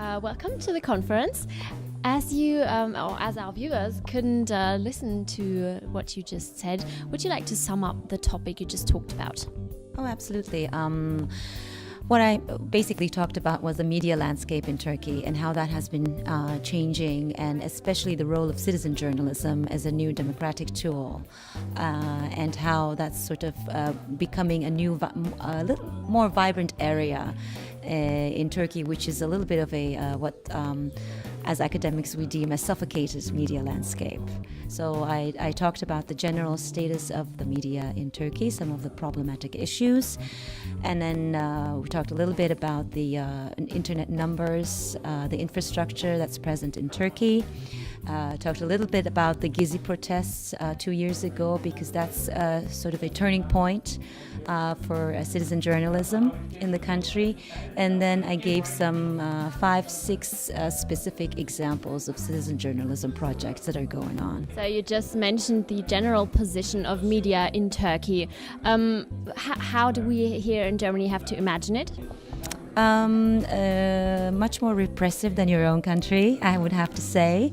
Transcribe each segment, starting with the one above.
Welcome to the conference. As you, or as our viewers couldn't listen to what you just said, would you like to sum up the topic you just talked about? Oh, absolutely. What I basically talked about was the media landscape in Turkey and how that has been changing, and especially the role of citizen journalism as a new democratic tool, and how that's sort of becoming a new, a little more vibrant area in Turkey, which is a little bit of a what as academics we deem a suffocated media landscape. So I talked about the general status of the media in Turkey, some of the problematic issues, and then we talked a little bit about the internet numbers, the infrastructure that's present in Turkey. Talked a little bit about the Gezi protests 2 years ago, because that's sort of a turning point for citizen journalism in the country. And then I gave some 5-6 specific examples of citizen journalism projects that are going on. So you just mentioned the general position of media in Turkey. How do we here in Germany have to imagine it? Much more repressive than your own country, I would have to say.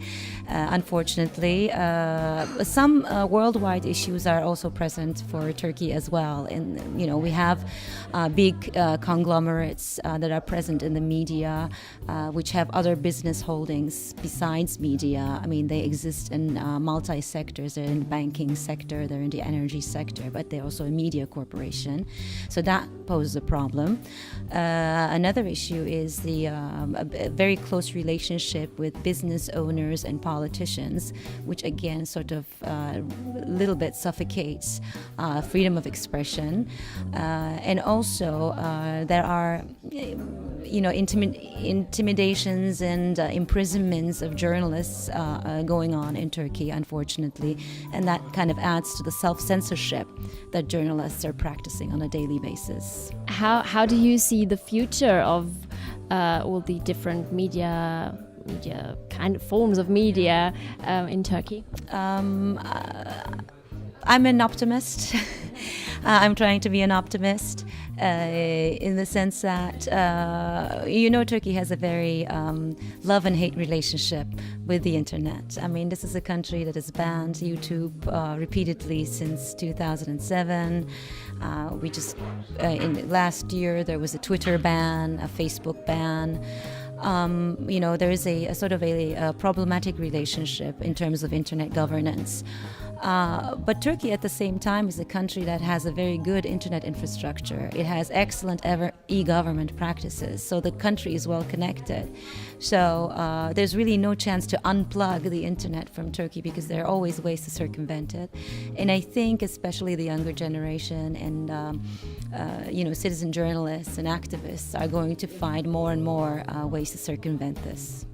Unfortunately, some worldwide issues are also present for Turkey as well. And we have big conglomerates that are present in the media, which have other business holdings besides media. I mean, they exist in multi-sectors. They're in the banking sector, they're in the energy sector, but they're also a media corporation. So that poses a problem. Another issue is the a very close relationship with business owners and politicians, which again sort of a little bit suffocates freedom of expression. And also there are intimidations and imprisonments of journalists going on in Turkey, unfortunately, and that kind of adds to the self-censorship that journalists are practicing on a daily basis. How do you see the future of all the different media kind of forms of media in Turkey? I'm an optimist. I'm trying to be an optimist in the sense that, Turkey has a very love and hate relationship with the internet. I mean, this is a country that has banned YouTube repeatedly since 2007. We just, in last year, there was a Twitter ban, a Facebook ban. There is a sort of a problematic relationship in terms of internet governance. But Turkey, at the same time, is a country that has a very good internet infrastructure. It has excellent e-government practices, so the country is well connected. So there's really no chance to unplug the internet from Turkey, because there are always ways to circumvent it. And I think especially the younger generation and citizen journalists and activists are going to find more and more ways to circumvent this.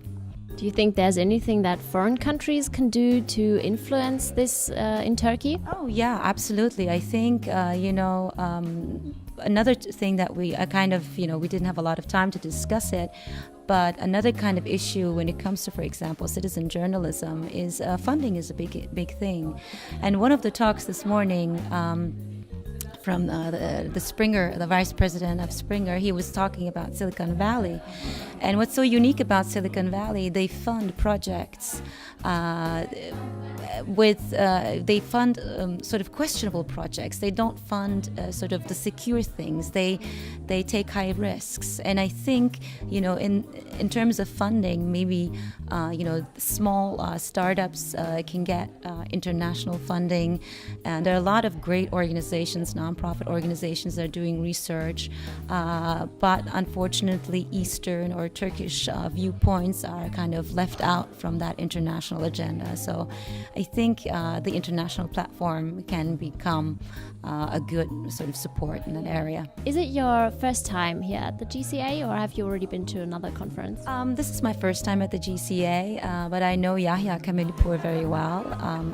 Do you think there's anything that foreign countries can do to influence this in Turkey? Oh, yeah, absolutely. I think, another thing that we we didn't have a lot of time to discuss it, but another kind of issue when it comes to, for example, citizen journalism is funding is a big thing. And one of the talks this morning, from the Springer, the vice president of Springer, he was talking about Silicon Valley. And what's so unique about Silicon Valley, they fund projects they fund sort of questionable projects. They don't fund sort of the secure things. They take high risks. And I think, in terms of funding, maybe, small startups can get international funding. And there are a lot of great organizations, nonprofit organizations that are doing research. But unfortunately, Eastern or Turkish viewpoints are kind of left out from that international agenda. So I think the international platform can become a good sort of support in that area. Is it your first time here at the GCA, or have you already been to another conference? This is my first time at the GCA, but I know Yahya Kemalipur very well.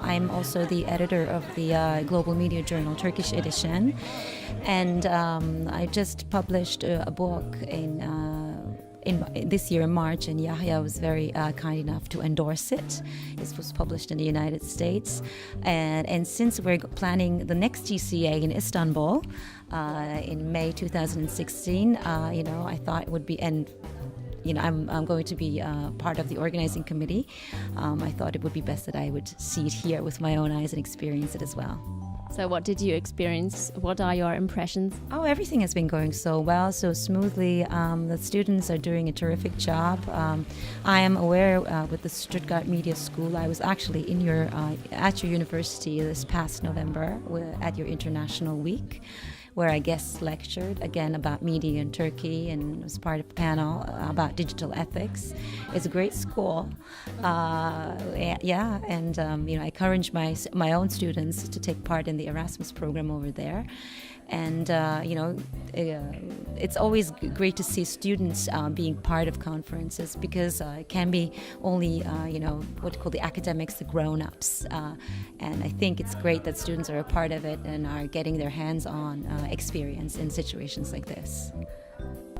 I'm also the editor of the Global Media Journal Turkish edition, and I just published a book in this year in March, and Yahya was very kind enough to endorse it. It was published in the United States, and since we're planning the next GCA in Istanbul in May 2016, I thought it would be, and I'm going to be part of the organizing committee. I thought it would be best that I would see it here with my own eyes and experience it as well. So what did you experience? What are your impressions? Oh, everything has been going so well, so smoothly. The students are doing a terrific job. I am aware with the Stuttgart Media School, I was actually at your university this past November at your International Week, where I guest lectured again about media in Turkey and was part of a panel about digital ethics. It's a great school, and I encourage my own students to take part in the Erasmus program over there. And it's always great to see students being part of conferences, because it can be only what you call the academics, the grown-ups, and I think it's great that students are a part of it and are getting their hands-on experience in situations like this.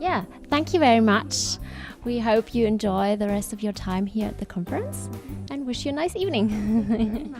Yeah, thank you very much. We hope you enjoy the rest of your time here at the conference and wish you a nice evening.